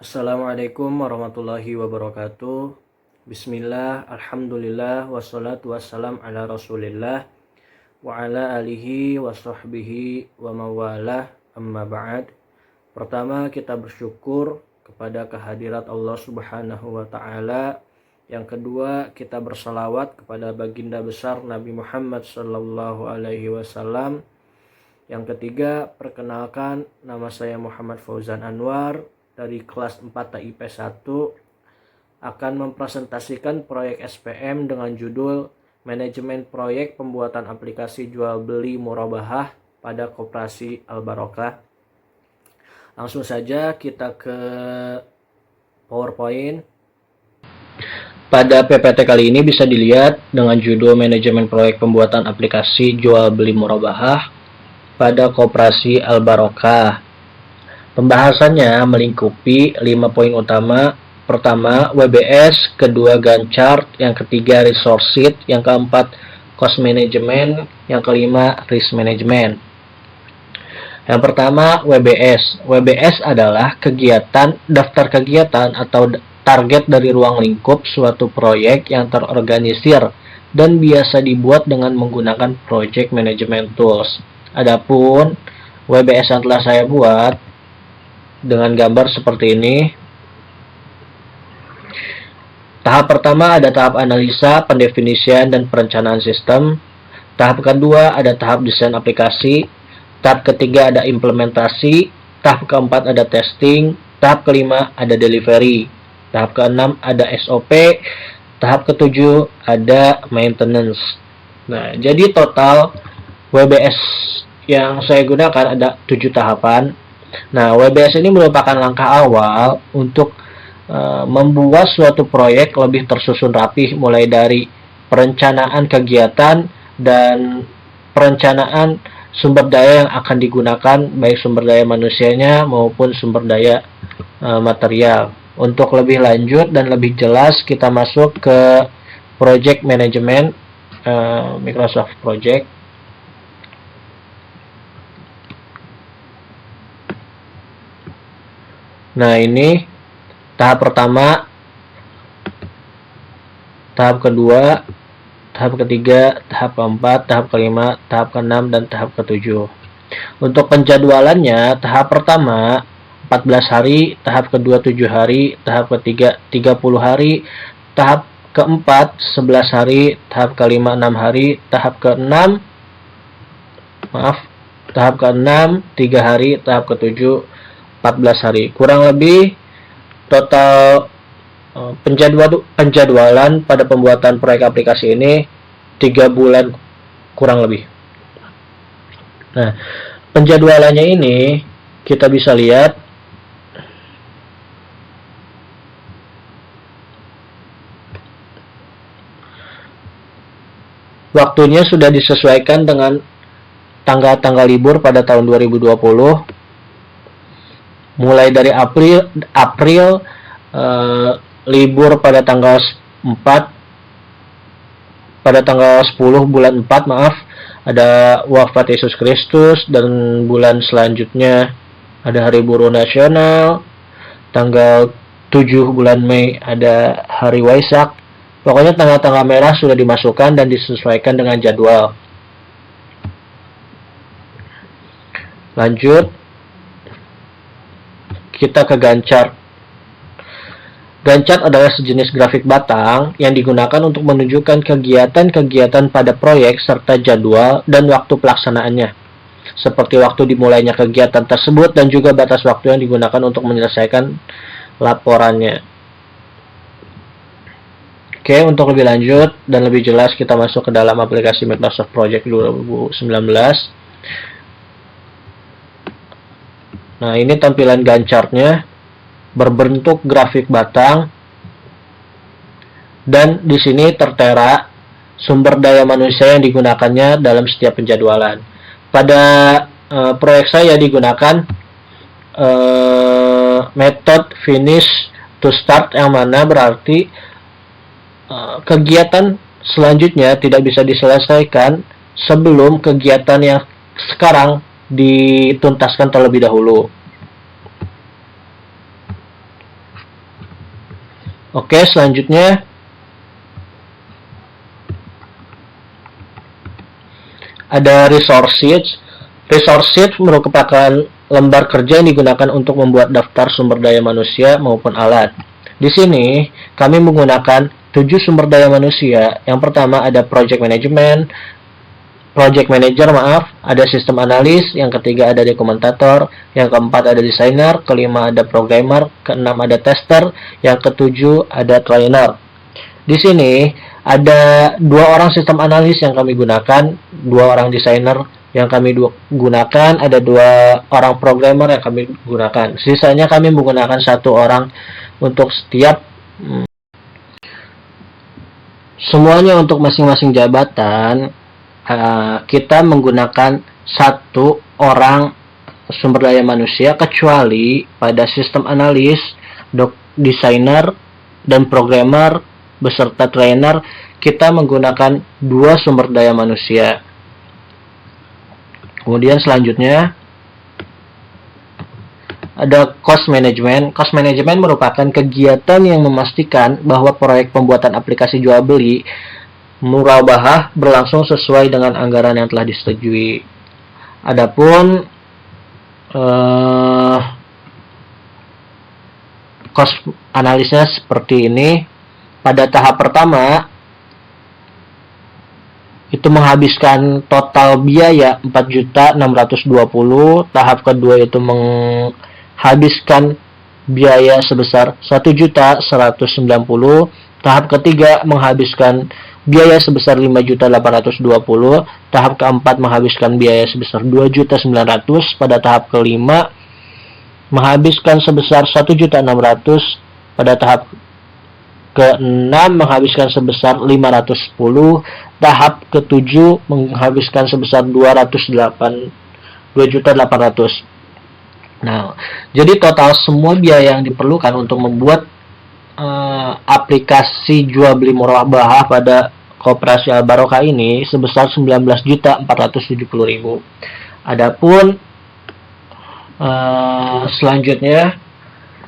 Assalamualaikum warahmatullahi wabarakatuh. Bismillah, alhamdulillah, wassalatu wassalam ala rasulillah wa ala alihi wa sahbihi wa mawalah, amma ba'd. Pertama, kita bersyukur kepada kehadirat Allah subhanahu wa ta'ala. Yang kedua, kita bersalawat kepada baginda besar Nabi Muhammad sallallahu alaihi wasallam. Yang ketiga, perkenalkan, nama saya Muhammad Fauzan Anwar dari kelas 4 TIP 1 akan mempresentasikan proyek SPM dengan judul Manajemen Proyek Pembuatan Aplikasi Jual Beli Murabahah pada Koperasi Al Barokah. Langsung saja kita ke PowerPoint. Pada PPT kali ini bisa dilihat dengan judul Manajemen Proyek Pembuatan Aplikasi Jual Beli Murabahah pada Koperasi Al Barokah. Pembahasannya melingkupi 5 poin utama. Pertama, WBS, kedua Gantt chart, yang ketiga resource sheet, yang keempat cost management, yang kelima risk management. Yang pertama, WBS. WBS adalah kegiatan, daftar kegiatan atau target dari ruang lingkup suatu proyek yang terorganisir dan biasa dibuat dengan menggunakan project management tools. Adapun WBS yang telah saya buat dengan gambar seperti ini. Tahap pertama ada tahap analisa, pendefinisian, dan perencanaan sistem. Tahap kedua ada tahap desain aplikasi. Tahap ketiga ada implementasi. Tahap keempat ada testing. Tahap kelima ada delivery. Tahap keenam ada SOP. Tahap ketujuh ada maintenance. Nah, jadi total WBS yang saya gunakan ada 7 tahapan. Nah, WBS ini merupakan langkah awal untuk membuat suatu proyek lebih tersusun rapih, mulai dari perencanaan kegiatan dan perencanaan sumber daya yang akan digunakan, baik sumber daya manusianya maupun sumber daya material. Untuk lebih lanjut dan lebih jelas, kita masuk ke Project Management, Microsoft Project. Nah, ini tahap pertama, tahap kedua, tahap ketiga, tahap keempat, tahap kelima, tahap keenam, dan tahap ketujuh. Untuk penjadwalannya, tahap pertama 14 hari, tahap kedua 7 hari, tahap ketiga 30 hari, tahap keempat 11 hari, tahap kelima 6 hari, tahap keenam 3 hari, tahap ketujuh 14 hari. Kurang lebih total penjadwalan pada pembuatan proyek aplikasi ini 3 bulan kurang lebih. Nah, penjadwalannya ini kita bisa lihat waktunya sudah disesuaikan dengan tanggal-tanggal libur pada tahun 2020. Mulai dari April libur pada tanggal 4, pada tanggal 10 bulan 4 ada wafat Yesus Kristus, dan bulan selanjutnya ada Hari Buruh Nasional. Tanggal 7 bulan Mei ada Hari Waisak. Pokoknya tanggal-tanggal merah sudah dimasukkan dan disesuaikan dengan jadwal. Lanjut, kita ke Gantt chart. Gantt chart adalah sejenis grafik batang yang digunakan untuk menunjukkan kegiatan-kegiatan pada proyek serta jadwal dan waktu pelaksanaannya, seperti waktu dimulainya kegiatan tersebut dan juga batas waktu yang digunakan untuk menyelesaikan laporannya. Oke, untuk lebih lanjut dan lebih jelas kita masuk ke dalam aplikasi Microsoft Project 2019. Nah, ini tampilan Gantt chart-nya berbentuk grafik batang, dan di sini tertera sumber daya manusia yang digunakannya dalam setiap penjadwalan. Pada proyek saya digunakan metode finish to start, yang mana berarti kegiatan selanjutnya tidak bisa diselesaikan sebelum kegiatan yang sekarang dituntaskan terlebih dahulu. Oke, selanjutnya ada resource sheet. Resource sheet merupakan lembar kerja yang digunakan untuk membuat daftar sumber daya manusia maupun alat. Di sini kami menggunakan 7 sumber daya manusia. Yang pertama ada project manager, ada sistem analis, yang ketiga ada dokumentator, yang keempat ada desainer, kelima ada programmer, keenam ada tester, yang ketujuh ada trainer. Di sini ada 2 orang sistem analis yang kami gunakan, 2 orang desainer yang kami gunakan, ada 2 orang programmer yang kami gunakan. Sisanya kami menggunakan 1 orang untuk setiap semuanya untuk masing-masing jabatan. Kita menggunakan 1 orang sumber daya manusia, kecuali pada sistem analis, desainer, dan programmer beserta trainer kita menggunakan 2 sumber daya manusia. Kemudian selanjutnya ada cost management. Cost management merupakan kegiatan yang memastikan bahwa proyek pembuatan aplikasi jual beli murabahah berlangsung sesuai dengan anggaran yang telah disetujui. Adapun cost analisnya seperti ini. Pada tahap pertama itu menghabiskan total biaya 4.620. Tahap kedua itu menghabiskan biaya sebesar 1.190. Tahap ketiga menghabiskan biaya sebesar 5.820. Tahap keempat menghabiskan biaya sebesar 2.900. Pada tahap kelima menghabiskan sebesar 1.600. Pada tahap keenam menghabiskan sebesar 510. Tahap ketujuh menghabiskan sebesar 2.800. Nah, jadi total semua biaya yang diperlukan untuk membuat aplikasi jual beli murabahah pada Koperasi Al Barokah ini sebesar 19.470.000. Adapun selanjutnya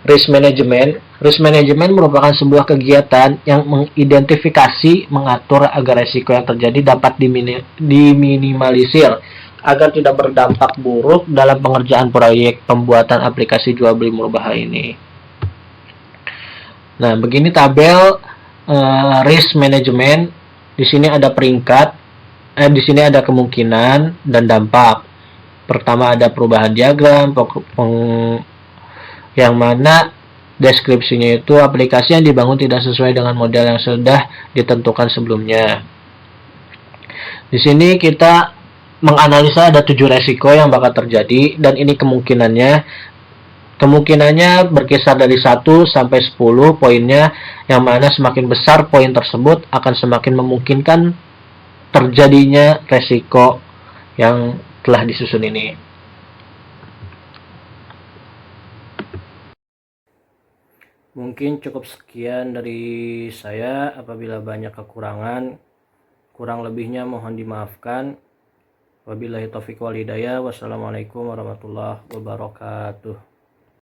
risk management. Risk management merupakan sebuah kegiatan yang mengidentifikasi, mengatur agar risiko yang terjadi dapat diminimalisir agar tidak berdampak buruk dalam pengerjaan proyek pembuatan aplikasi jual beli murabahah ini. Nah, begini tabel risk management. Di sini ada peringkat, di sini ada kemungkinan dan dampak. Pertama ada perubahan diagram, yang mana deskripsinya itu aplikasi yang dibangun tidak sesuai dengan model yang sudah ditentukan sebelumnya. Di sini kita menganalisa ada 7 resiko yang bakal terjadi, dan ini kemungkinannya berkisar dari 1 sampai 10 poinnya, yang mana semakin besar poin tersebut akan semakin memungkinkan terjadinya resiko yang telah disusun ini. Mungkin cukup sekian dari saya. Apabila banyak kekurangan, kurang lebihnya mohon dimaafkan. Wabillahi taufiq wal hidayah. Wassalamualaikum warahmatullahi wabarakatuh.